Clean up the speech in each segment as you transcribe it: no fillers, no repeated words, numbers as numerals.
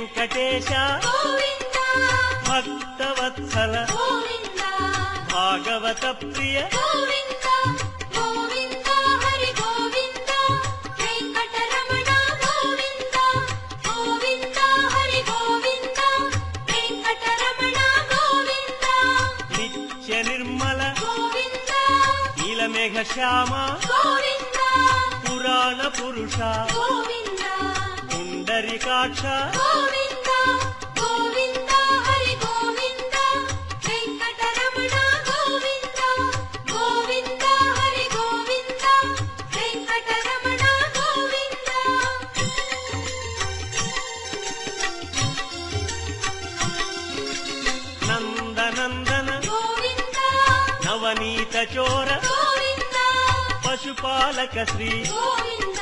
వెంకటేశ గోవింద భక్తవత్సల గోవింద భాగవత ప్రియ గోవింద గోవింద హరి గోవింద వెంకటరమణ గోవింద గోవింద హరి గోవింద వెంకటరమణ గోవింద నిత్య నిర్మల గోవింద నీలమేఘ శ్యామ గోవింద పురాణ పురుష గోవింద పుండరీకాక్ష గోవింద గోవింద హరి గోవింద వెంకటరమణ గోవింద గోవింద హరి గోవింద వెంకటరమణ గోవింద నందనందన గోవింద నవనీత చోర గోవింద పశుపాలక శ్రీ గోవింద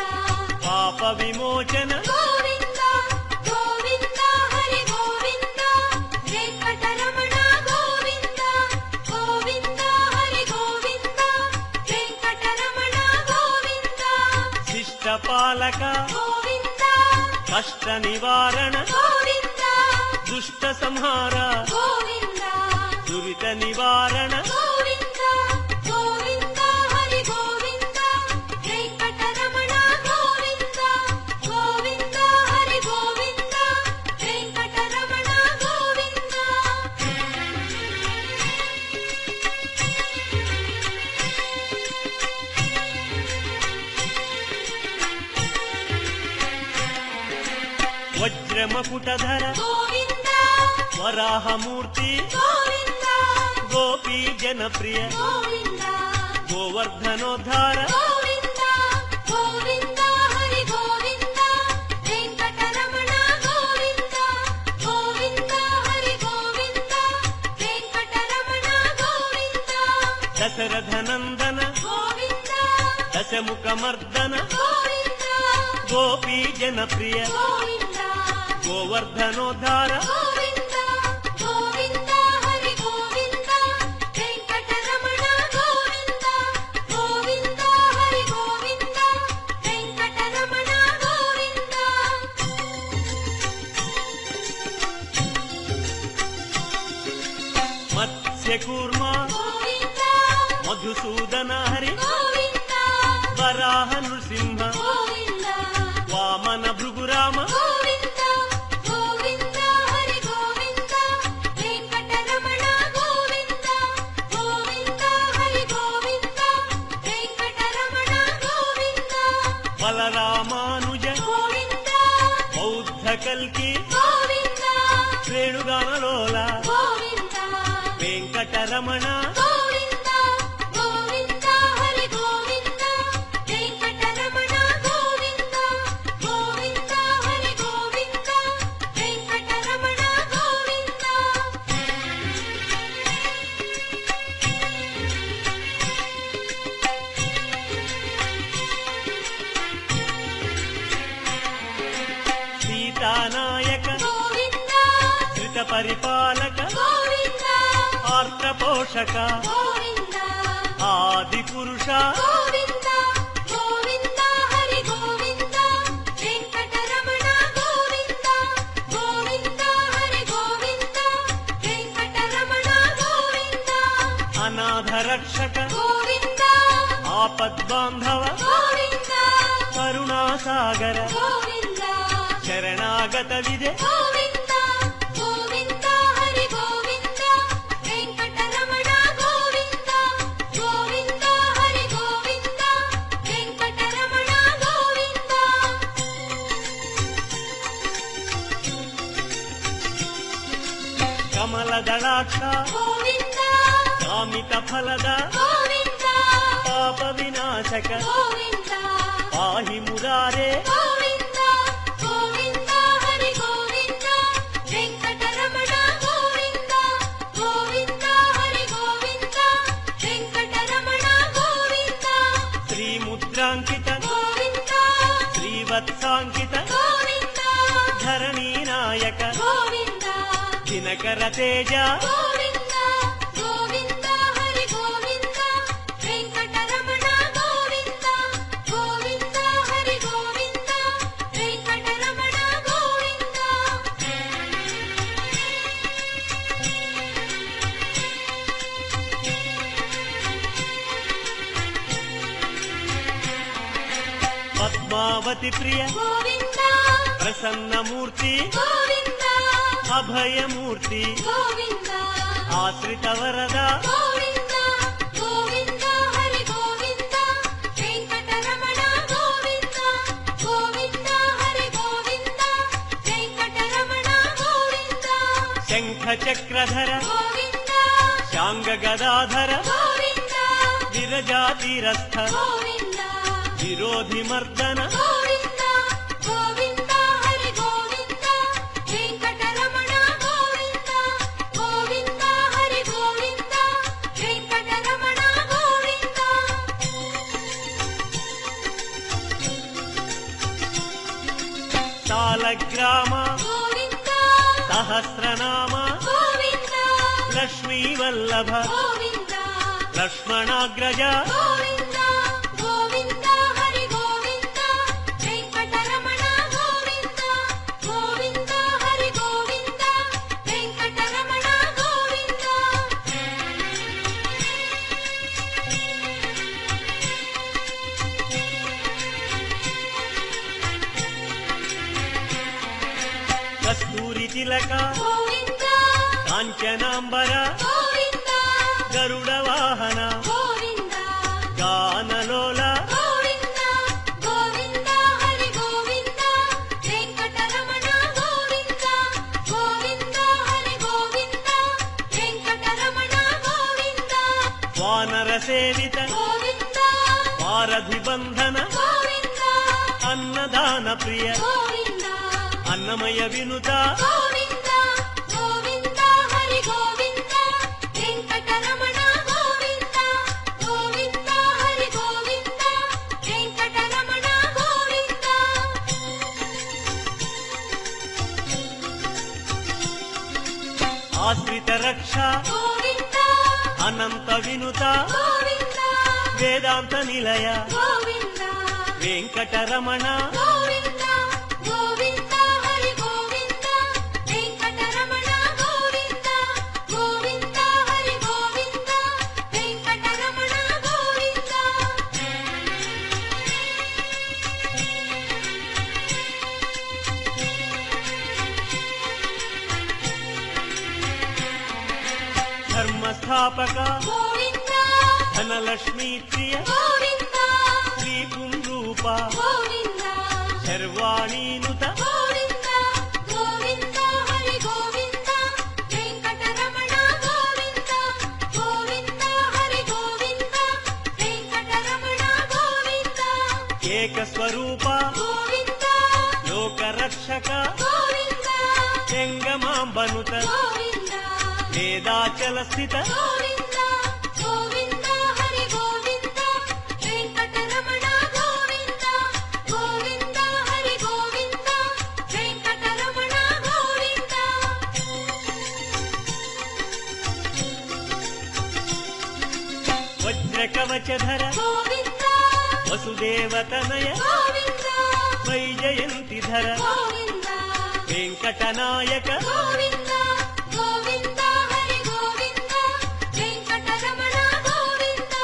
పాప విమోచన గోవింద గోవింద హరి గోవింద వెంకటరమణ గోవింద గోవింద హరి గోవింద వెంకటరమణ గోవింద శిష్టపాలక గోవింద కష్ట నివారణ గోవింద దుష్ట సంహార గోవింద దురిత నివారణ గోవింద గోవింద హరి గోవింద వెంకటరమణ గోవింద గోవింద హరి గోవింద వెంకటరమణ గోవింద వజ్రమకుటధర గోవింద వరాహమూర్తి గోవింద గోపీ జనప్రియ గోవింద గోవర్ధనోద్ధార గోవింద గోవింద హరి గోవింద వెంకటరమణ గోవింద గోవింద హరి గోవింద వెంకటరమణ గోవింద దశరథనందన గోవింద దశముఖమర్దన గోవింద గోపీ జనప్రియ గోవింద గోవర్ధనోద్ధార గోవింద గోవింద హరి గోవింద వెంకటరమణ గోవింద గోవింద హరి గోవింద వెంకటరమణ గోవింద మత్స్యకూర్మ గోవింద మధుసూదన హరి గోవింద వరాహ నృసింహ గోవింద వామన భృగురామ గోవింద గోవింద హరి గోవింద వెంకటరమణ గోవింద గోవింద హరి గోవింద వెంకటరమణ గోవింద బలరామానుజ గోవింద బౌద్ధ కల్కి గోవింద శ్రేణుగానలోల గోవింద వెంకటరమణ గోవింద గోవింద హరి గోవింద వెంకటరమణ గోవింద గోవింద హరి గోవింద వెంకటరమణ గోవింద సీతానాయక గోవింద ధృత పరిపాలక గోవింద ఆర్త పోషక గోవింద ఆది పురుష గోవింద గోవింద హరి గోవింద వెంకటరమణ గోవింద గోవింద హరి గోవింద వెంకటరమణ గోవింద అనాథ రక్షక గోవింద ఆపద్బాంధవ గోవింద కరుణాసాగర గోవింద శరణాగత విదే గోవింద గోవింద హరి గోవింద వెంకటరమణ గోవింద గోవింద హరి గోవింద వెంకటరమణ గోవింద కమలదళాక్ష గోవింద కామిత ఫలద గోవింద పాప వినాశక గోవింద పాహి మురారే గోవింద గోవింద హరి గోవింద వెంకటరమణ గోవింద గోవింద హరి గోవింద వెంకటరమణ గోవింద శ్రీముద్రాంకిత గోవింద శ్రీవత్సాంకిత గోవింద ధరణీ నాయక గోవింద దినకర తేజ గోవింద గోవింద హరి గోవింద వెంకటరమణ గోవింద గోవింద హరి గోవింద వెంకటరమణ గోవింద పద్మావతి ప్రియ గోవింద ప్రసన్నమూర్తి గోవింద అభయమూర్తి గోవింద ఆశ్రిత వరద గోవింద గోవింద హరి గోవింద వెంకటరమణ గోవింద గోవింద హరి గోవింద వెంకటరమణ గోవింద శంఖ చక్రధర గోవింద శాంగ గదాధర గోవింద విరజాతిరస్థ గోవింద విరోధి మర్దన గోవింద గోవింద హరి గోవింద వెంకటరమణ గోవింద గోవింద హరి గోవింద వెంకటరమణ గోవింద సాలగ్రామ గోవింద సహస్రనామ గోవింద లక్ష్మీ వల్లభ గోవింద లక్ష్మణాగ్రజ గోవింద గోవింద హరి గోవింద వెంకటరమణ గోవింద గోవింద హరి గోవింద వెంకటరమణ గోవింద కస్తూరి తిలక గోవింద కాంచనాంబర గోవింద గరుడ వాహన గోవింద గానలోల గోవింద గోవింద హరి గోవింద వెంకటరమణ గోవింద గోవింద హరి గోవింద వెంకటరమణ గోవింద వానర సేవిత గోవింద వారధి బంధన గోవింద అన్నదాన ప్రియ గోవింద అన్నమయ వినుత గోవింద గోవింద హరి గోవింద వెంకటరమణ గోవింద గోవింద హరి గోవింద వెంకటరమణ గోవింద ఆశ్రిత రక్ష గోవింద అనంత వినుత గోవింద వేదాంత నిలయ గోవింద వెంకటరమణ గోవింద గోవింద హరి గోవింద వెంకటరమణ గోవింద గోవింద హరి గోవింద వెంకటరమణ గోవింద ధర్మస్థాపక గోవింద ధనలక్ష్మీ ప్రియ గోవింద శ్రీ పుంరూప గోవింద శర్వాణీనుత గోవింద గోవింద హరి గోవింద వెంకటరమణ గోవింద గోవింద హరి గోవింద వెంకటరమణ గోవింద ఏక స్వరూప గోవింద లోకరక్షక గోవింద జంగమాంబనుత గోవింద వేదాచల స్థిత గోవింద గోవింద హరి గోవింద వెంకటరమణ గోవింద గోవింద హరి గోవింద వెంకటరమణ గోవింద వజ్రకవచధర గోవింద వసుదేవతనయ గోవింద వైజయంతిధర గోవింద వెంకటనాయక గోవింద గోవింద హరి గోవింద వెంకటరమణ గోవింద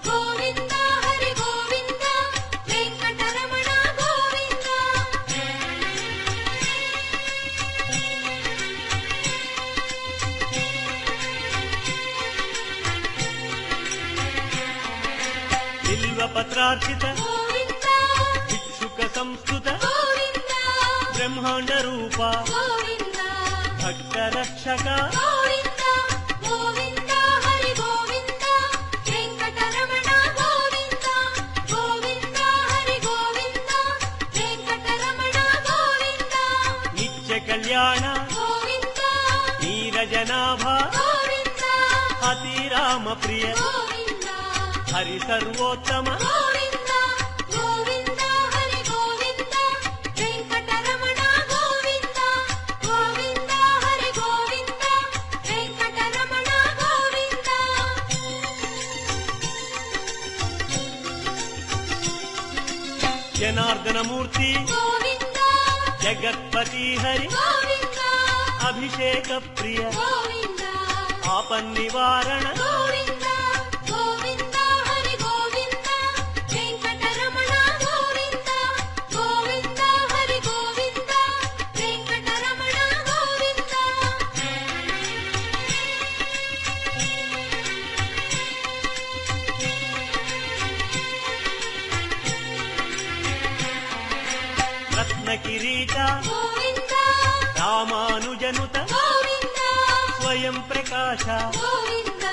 గోవింద హరి గోవింద వెంకటరమణ గోవింద బిల్వపత్రార్చిత గోవింద భిక్షుక సంస్కృత గోవింద బ్రహ్మాండ రూప గోవింద భక్త రక్షక గోవింద గోవింద హరి గోవింద వెంకటరమణ గోవింద గోవింద హరి గోవింద వెంకటరమణ గోవింద నిత్య కళ్యాణ గోవింద నీరజనాభ గోవింద అతిరామ ప్రియ గోవింద హరి సర్వోత్తమ గోవింద గోవింద హరి గోవింద వెంకటరమణ గోవింద గోవింద హరి గోవింద వెంకటరమణ గోవింద జనార్దనమూర్తి గోవింద జగత్పతి హరి గోవింద అభిషేక ప్రియ గోవింద ఆపన్నివారణ గోవింద గోవింద హరి గోవింద వెంకటరమణ గోవింద గోవింద గోవింద రామానుజనుత గోవింద స్వయం ప్రకాశ గోవింద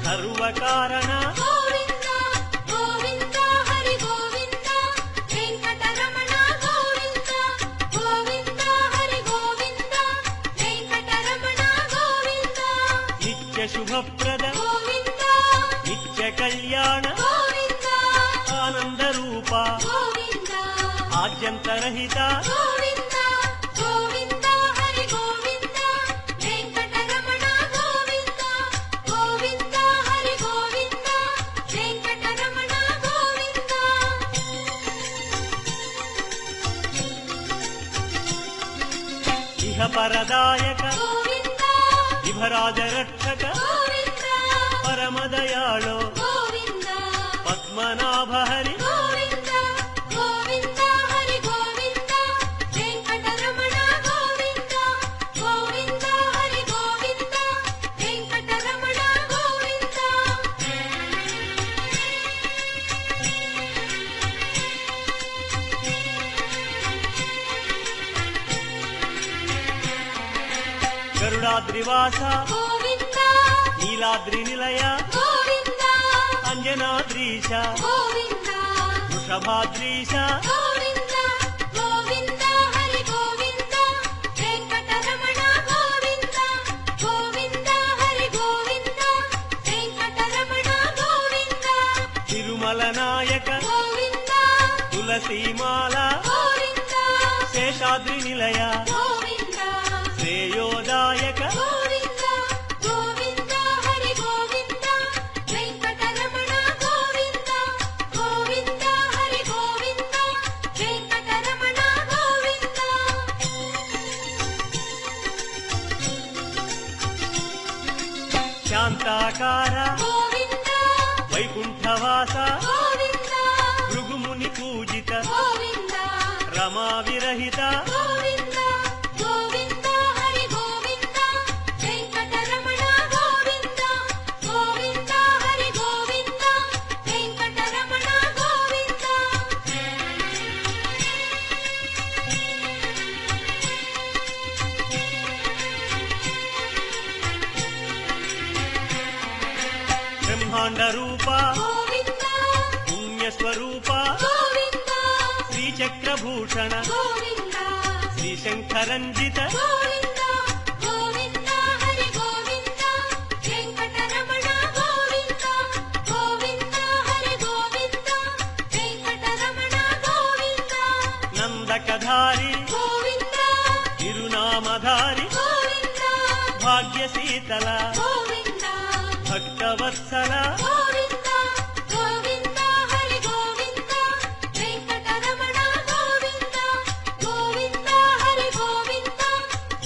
సర్వకారణ గోవింద గోవింద హరి గోవింద వెంకటరమణ గోవింద గోవింద హరి గోవింద వెంకటరమణ గోవింద నిత్య శుభప్రద గోవింద నిత్య కళ్యాణ గోవింద ఆనంద రూప గోవింద ఆద్యంతరహిత గోవింద గోవింద హరి గోవింద వెంకటరమణ గోవింద గోవింద హరి గోవింద వెంకటరమణ గోవింద ఇహ పరదాయక గోవింద విభరాజ రక్షక గోవింద పరమదయాళో గోవింద పద్మనాభ హరి గోవింద గోవింద హరి గోవింద వెంకటరమణ గోవింద గోవింద హరి గోవింద వెంకటరమణ గోవింద గరుడాద్రివాస గోవింద నీలాద్రి నిలయ గోవింద అంజనాద్రీశ గోవింద వృషభాద్రీశ గోవింద గోవింద హరి గోవింద వెంకటరమణ గోవింద గోవింద హరి గోవింద వెంకటరమణ గోవింద తిరుమల నాయక గోవింద తులసీమాల గోవింద శేషాద్రి నిలయ గోవింద శ్రేయోదాయక గోవింద గోవింద హరి గోవింద వెంకటరమణ గోవింద గోవింద హరి గోవింద వెంకటరమణ గోవింద శాంతాకార గోవింద వైకుంఠవాస గోవింద భృగుముని పూజిత గోవింద రమా విరహిత గోవింద గోవింద హరి గోవింద వెంకటరమణ గోవింద గోవింద హరి గోవింద వెంకటరమణ గోవింద బ్రహ్మాండ రూప గోవింద పుణ్యస్వరూప గోవింద శ్రీచక్రభూషణ గోవింద శ్రీశంఖరంజిత గోవింద గోవింద హరి గోవింద వెంకటరమణ గోవింద గోవింద హరి గోవింద వెంకటరమణ గోవింద నందకధారి గోవింద తిరునామధారి గోవింద భాగ్యశీతల గోవింద భక్తవత్సల గోవింద గోవింద హరి గోవింద వెంకటరమణ గోవింద గోవింద హరి గోవింద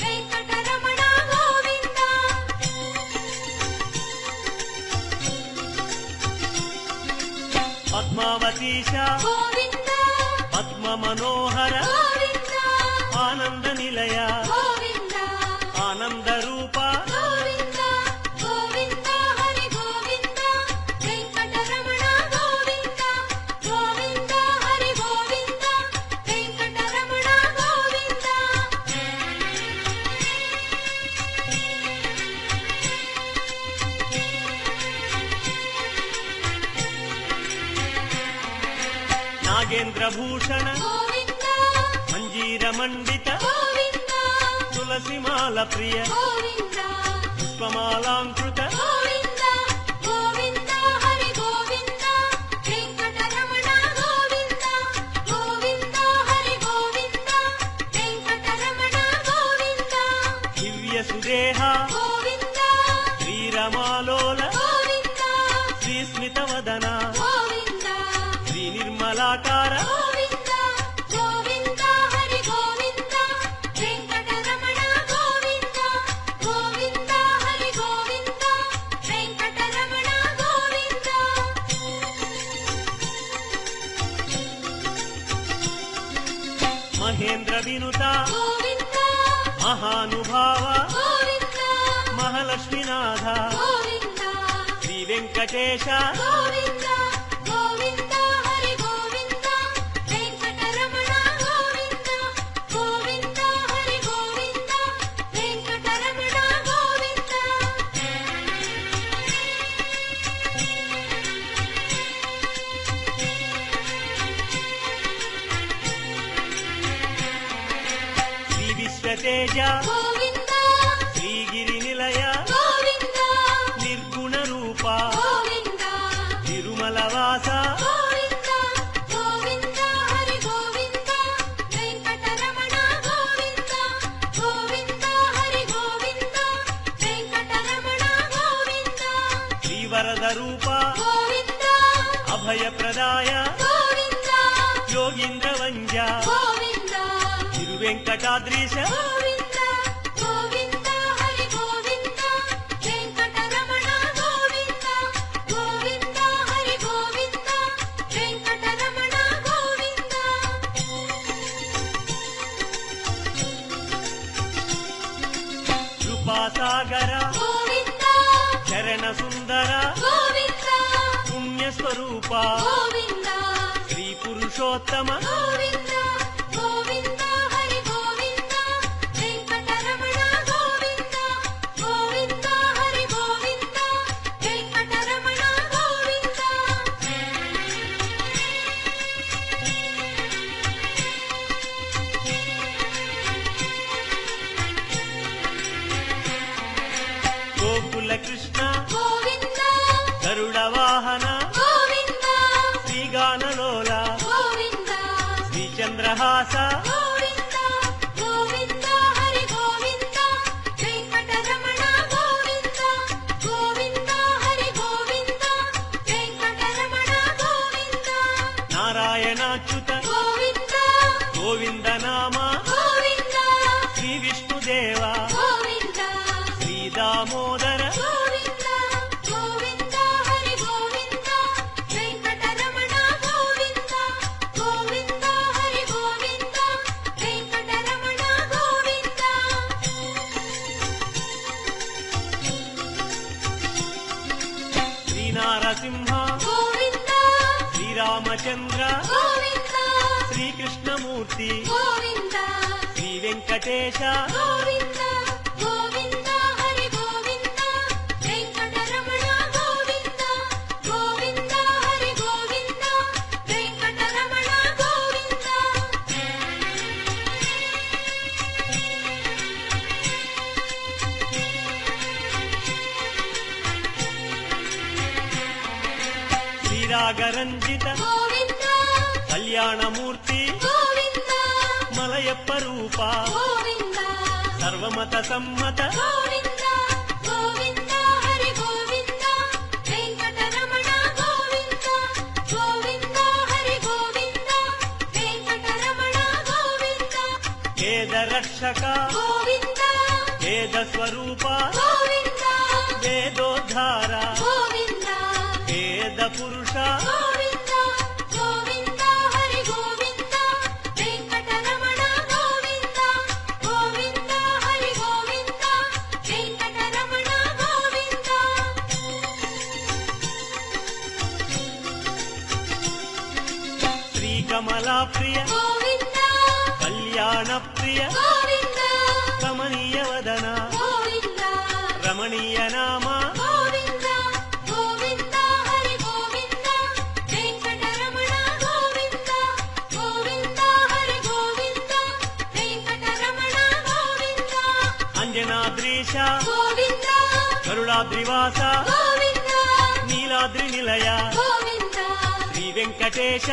వెంకటరమణ గోవింద పద్మావతీశ గోవింద పద్మ మనోహర గోవింద ఆనంద నిలయ గోవింద ఆనంద రూప గోవింద గోవింద హరి గోవింద వెంకటరమణ గోవింద గోవింద హరి గోవింద వెంకటరమణ గోవింద నాగేంద్రభూషణ గోవింద మంజీర మండిత గోవింద తులసిమాల ప్రియ గోవింద పుష్పమాలాంకృత గోవింద గోవింద హరి గోవింద వెంకటరమణ గోవింద గోవింద హరి గోవింద వెంకటరమణ గోవింద దివ్య సుదేహ గోవింద శ్రీరమాలోల గోవింద శ్రీస్మితవదన గోవింద శ్రీ నిర్మలాకార గోవింద గోవింద హరి గోవింద వెంకటరమణ గోవింద గోవింద హరి గోవింద వెంకటరమణ గోవింద మహేంద్ర వినుత గోవింద మహానుభావ గోవింద మహాలక్ష్మీనాథ గోవింద శ్రీ వెంకటేశ గోవింద గోవింద హరి గోవింద వెంకటరమణ గోవింద గోవింద గోవింద శ్రీగిరి నిలయ గోవింద నిర్గుణ రూప గోవింద తిరుమల వాస గోవింద గోవింద హరి గోవింద వెంకటరమణ గోవింద గోవింద హరి గోవింద వెంకటరమణ గోవింద శ్రీవరద రూప గోవింద అభయప్రదాయ గోవింద యోగీంద్ర వంజ గోవింద తిరువెంకటాద్రీశ గోవింద గోవింద హరి గోవింద వెంకటరమణ గోవింద గోవింద హరి గోవింద వెంకటరమణ గోవింద కృపాసాగర గోవింద చరణ సుందర గోవింద పుణ్యస్వరూప గోవింద శ్రీ పురుషోత్తమ గోవింద గోవింద హరి గోవింద వెంకటరమణ గోవింద గోవింద హరి గోవింద వెంకటరమణ గోవింద గోకుల కృష్ణ గోవింద గరుడ వాహన గోవింద శ్రీగానలోల గోవింద శ్రీచంద్రహాస గోవింద గోవింద హరి గోవింద వెంకటరమణ గోవింద గోవింద హరి గోవింద వెంకటరమణ గోవింద నారాయణాచ్యుత గోవింద గోవింద నామ గోవింద శ్రీ విష్ణుదేవ గోవింద శ్రీ దామోదర గోవింద గోవింద హరి గోవింద వెంకటరమణ గోవింద గోవింద హరి గోవింద వెంకటరమణ గోవింద శ్రీనారసింహ గోవింద శ్రీరామచంద్ర గోవింద శ్రీకృష్ణమూర్తి గోవింద శ్రీ వెంకటేశ గోవింద గోవింద హరి గోవింద వెంకటరమణ గోవింద గోవింద హరి గోవింద వెంకటరమణ గోవింద శ్రీరాగరంజిత గోవింద కళ్యాణమూర్తి గోవింద మలయప్ప రూప గోవింద సర్వమత సమ్మత గోవింద గోవింద హరి గోవింద వెంకటరమణ గోవింద గోవింద హరి గోవింద వెంకటరమణ గోవింద వేద రక్షక గోవింద వేద స్వరూప గోవింద వేదోద్ధార గోవింద వేద పురుష గోవింద గోవింద హరి గోవింద వెంకటరమణ గోవింద గోవింద హరి గోవింద వెంకటరమణ గోవింద శ్రీకమలా ప్రియ గోవింద కళ్యాణ ప్రియ గోవింద కమనీయ వదన గోవింద రమణీయ నామ గోవింద గోవింద హరి గోవింద వెంకటరమణ గోవింద గోవింద హరి గోవింద వెంకటరమణ గోవింద అంజనాద్రీశ గోవింద గరుడాద్రివాస గోవింద నీలాద్రి నిలయ గోవింద శ్రీ వెంకటేశ